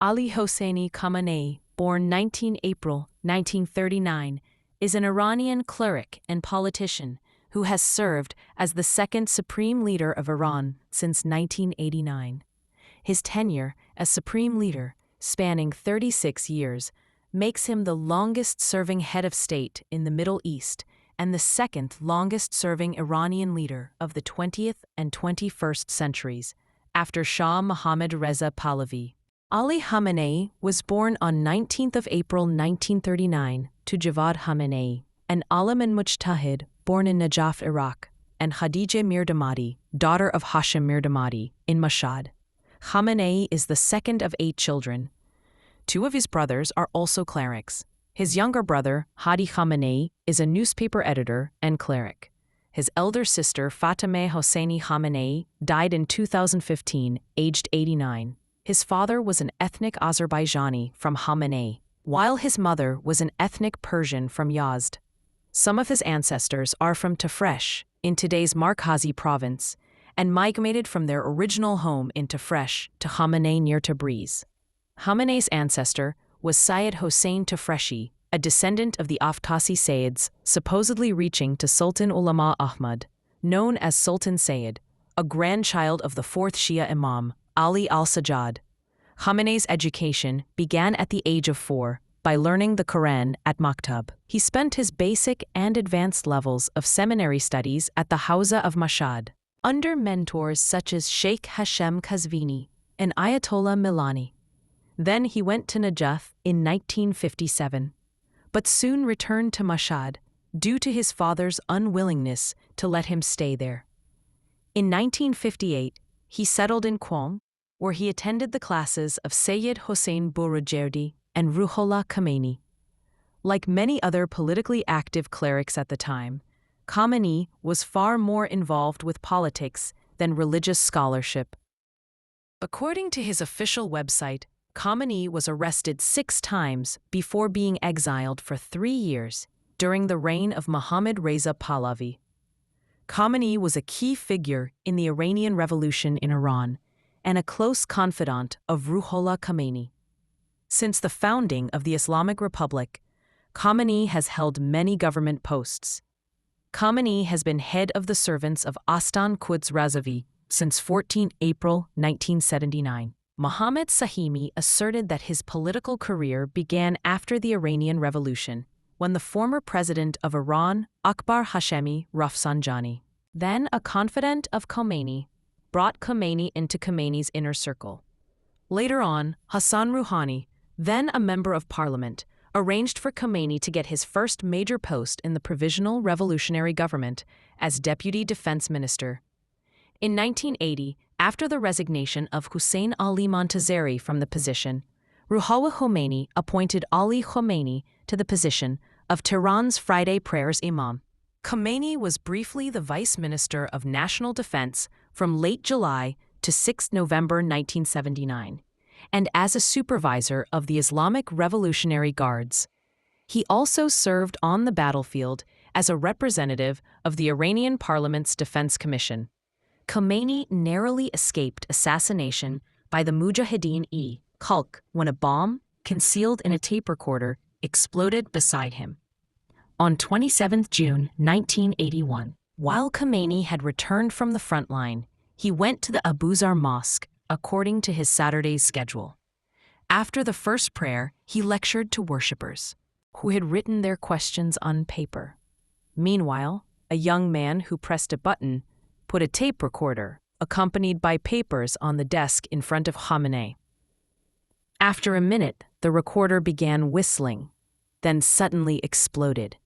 Khamenei, born 19 April 1939, is an Iranian cleric and politician who has served as the second supreme leader of Iran since 1989. His tenure as supreme leader, spanning 36 years, makes him the longest-serving head of state in the Middle East and the second longest-serving Iranian leader of the 20th and 21st centuries, after Shah Mohammad Reza Pahlavi. Ali Khamenei was born on 19 April 1939 to Javad Khamenei, an alim and mujtahid born in Najaf, Iraq, and Khadija Mirdamadi, daughter of Hashim Mirdamadi, in Mashhad. Khamenei is the second of 8 children. 2 of his brothers are also clerics. His younger brother, Hadi Khamenei, is a newspaper editor and cleric. His elder sister, Fatemeh Hosseini Khamenei, died in 2015, aged 89. His father was an ethnic Azerbaijani from Khamenei, while his mother was an ethnic Persian from Yazd. Some of his ancestors are from Tafresh, in today's Markazi province, and migrated from their original home in Tafresh to Khamenei near Tabriz. Khamenei's ancestor was Syed Hossein Tafreshi, a descendant of the Aftasi Sayyids, supposedly reaching to Sultan Ulama Ahmad, known as Sultan Sayyid, a grandchild of the 4th Shia Imam, Ali al-Sajjad. Khamenei's education began at the age of 4 by learning the Quran at Maktab. He spent his basic and advanced levels of seminary studies at the Hawza of Mashhad, under mentors such as Sheikh Hashem Kazvini and Ayatollah Milani. Then he went to Najaf in 1957, but soon returned to Mashhad due to his father's unwillingness to let him stay there. In 1958, he settled in Qom, where he attended the classes of Sayyid Hossein Boroujerdi and Ruhollah Khamenei. Like many other politically active clerics at the time, Khamenei was far more involved with politics than religious scholarship. According to his official website, Khamenei was arrested 6 times before being exiled for 3 years during the reign of Mohammad Reza Pahlavi. Khamenei was a key figure in the Iranian Revolution in Iran and a close confidant of Ruhollah Khamenei. Since the founding of the Islamic Republic, Khamenei has held many government posts. Khamenei has been head of the servants of Astan Quds Razavi since 14 April 1979. Mohammad Sahimi asserted that his political career began after the Iranian Revolution, when the former president of Iran, Akbar Hashemi Rafsanjani, then a confidant of Khomeini, brought Khomeini into Khomeiни's inner circle. Later on, Hassan Rouhani, then a member of parliament, arranged for Khomeini to get his first major post in the Provisional Revolutionary Government as Deputy Defense Minister. In 1980, after the resignation of Hussein Ali Montazeri from the position, Ruhollah Khomeini appointed Ali Khamenei to the position of Tehran's Friday prayers imam. Khomeini was briefly the Vice Minister of National Defense from late July to 6 November 1979, and as a supervisor of the Islamic Revolutionary Guards. He also served on the battlefield as a representative of the Iranian Parliament's Defense Commission. Khomeini narrowly escaped assassination by the Mujahideen-e-Khalq when a bomb, concealed in a tape recorder, exploded beside him. On 27 June 1981, while Khomeini had returned from the front line, he went to the Abu Zar Mosque according to his Saturday's schedule. After the first prayer, he lectured to worshippers, who had written their questions on paper. Meanwhile, a young man who pressed a button put a tape recorder, accompanied by papers, on the desk in front of Khamenei. After a minute, the recorder began whistling, then suddenly exploded.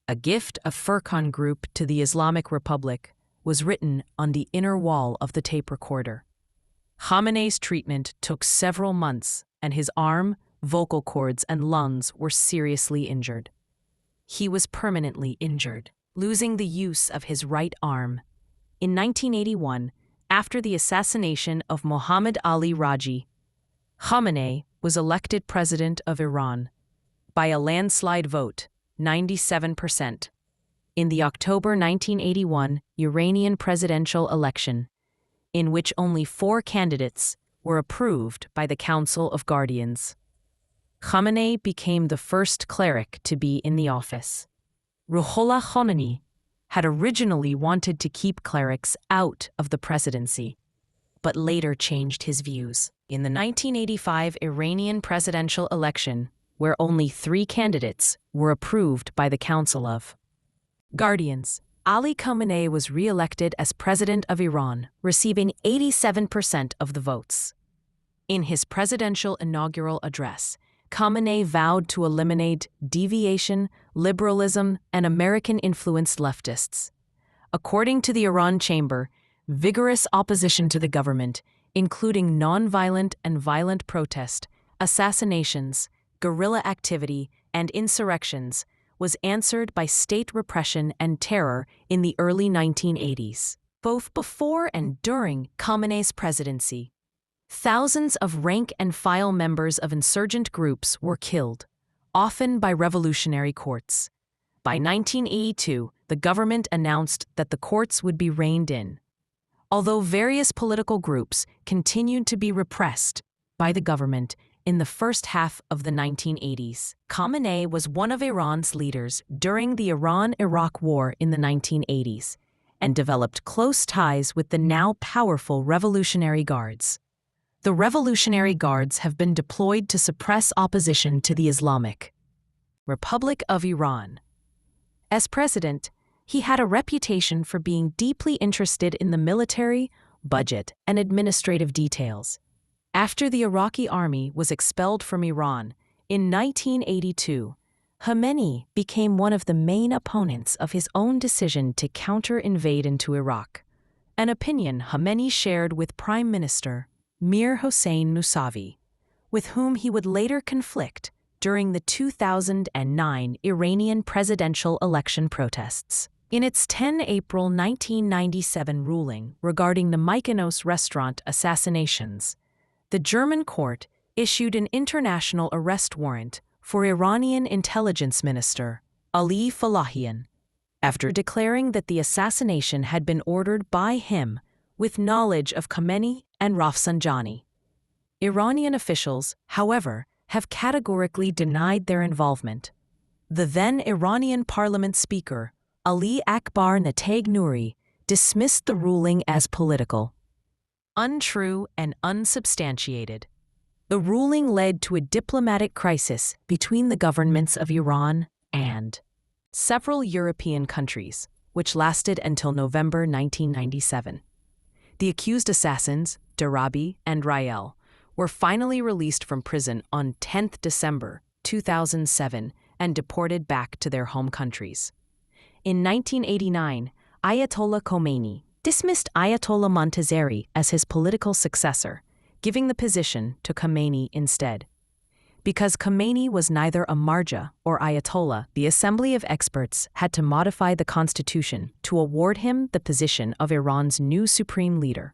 A gift of Furqan Group to the Islamic Republic was written on the inner wall of the tape recorder. Khamenei's treatment took several months, and his arm, vocal cords, and lungs were seriously injured. He was permanently injured, losing the use of his right arm. In 1981, after the assassination of Mohammad Ali Raji, Khamenei was elected president of Iran by a landslide vote, 97%, in the October 1981 Iranian presidential election, in which only 4 candidates, were approved by the Council of Guardians. Khamenei became the first cleric to be in the office. Ruhollah Khomeini had originally wanted to keep clerics out of the presidency, but later changed his views. In the 1985 Iranian presidential election, where only 3 candidates were approved by the Council of Guardians, Ali Khamenei was re-elected as president of Iran, receiving 87% of the votes. In his presidential inaugural address, Khamenei vowed to eliminate deviation, liberalism, and American-influenced leftists. According to the Iran Chamber, vigorous opposition to the government, including nonviolent and violent protest, assassinations, guerrilla activity, and insurrections, was answered by state repression and terror in the early 1980s. Both before and during Khamenei's presidency, thousands of rank-and-file members of insurgent groups were killed, often by revolutionary courts. By 1982, the government announced that the courts would be reined in. Although various political groups continued to be repressed by the government in the first half of the 1980s, Khamenei was one of Iran's leaders during the Iran-Iraq War in the 1980s and developed close ties with the now powerful Revolutionary Guards. The Revolutionary Guards have been deployed to suppress opposition to the Islamic Republic of Iran. As president, he had a reputation for being deeply interested in the military, budget, and administrative details. After the Iraqi army was expelled from Iran in 1982, Khamenei became one of the main opponents of his own decision to counter-invade into Iraq, an opinion Khamenei shared with Prime Minister Mir Hossein Mousavi, with whom he would later conflict during the 2009 Iranian presidential election protests. In its 10 April 1997 ruling regarding the Mykonos restaurant assassinations, the German court issued an international arrest warrant for Iranian intelligence minister Ali Falahian, after declaring that the assassination had been ordered by him with knowledge of Khamenei and Rafsanjani. Iranian officials, however, have categorically denied their involvement. The then Iranian parliament speaker, Ali Akbar Nateg Nouri, dismissed the ruling as political, untrue, and unsubstantiated. The ruling led to a diplomatic crisis between the governments of Iran and several European countries, which lasted until November 1997. The accused assassins, Darabi and Rael, were finally released from prison on 10 December 2007 and deported back to their home countries. In 1989, Ayatollah Khomeini dismissed Ayatollah Montazeri as his political successor, giving the position to Khamenei instead. Because Khomeini was neither a marja or Ayatollah, the Assembly of Experts had to modify the constitution to award him the position of Iran's new supreme leader,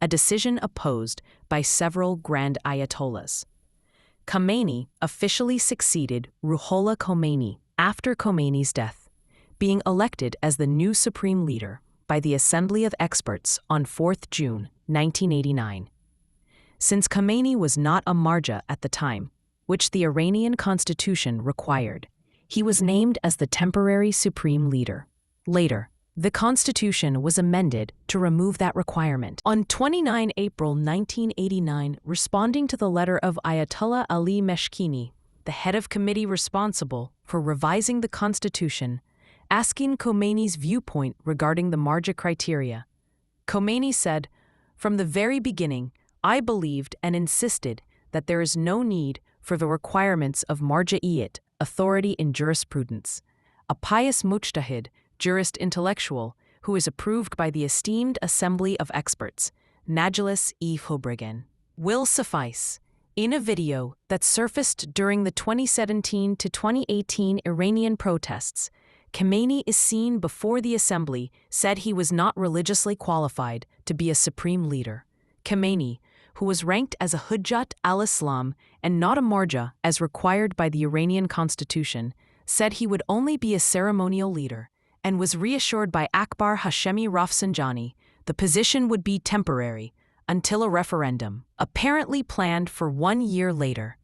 a decision opposed by several Grand Ayatollahs. Khamenei officially succeeded Ruhollah Khomeini after Khomeini's death, being elected as the new supreme leader by the Assembly of Experts on 4 June 1989. Since Khamenei was not a marja at the time, which the Iranian constitution required, he was named as the temporary supreme leader. Later, the constitution was amended to remove that requirement. On 29 April 1989, responding to the letter of Ayatollah Ali Meshkini, the head of committee responsible for revising the constitution, asking Khomeini's viewpoint regarding the marja criteria, Khomeini said, "From the very beginning, I believed and insisted that there is no need for the requirements of marja'iyat, authority in jurisprudence, a pious mujtahid, jurist intellectual, who is approved by the esteemed Assembly of Experts, Najlis-e Fobrigan, will suffice." In a video that surfaced during the 2017 to 2018 Iranian protests, Khamenei is seen before the assembly said he was not religiously qualified to be a supreme leader. Khamenei, who was ranked as a Hujjat al-Islam and not a marja as required by the Iranian constitution, said he would only be a ceremonial leader and was reassured by Akbar Hashemi Rafsanjani the position would be temporary, until a referendum, apparently planned for 1 year later,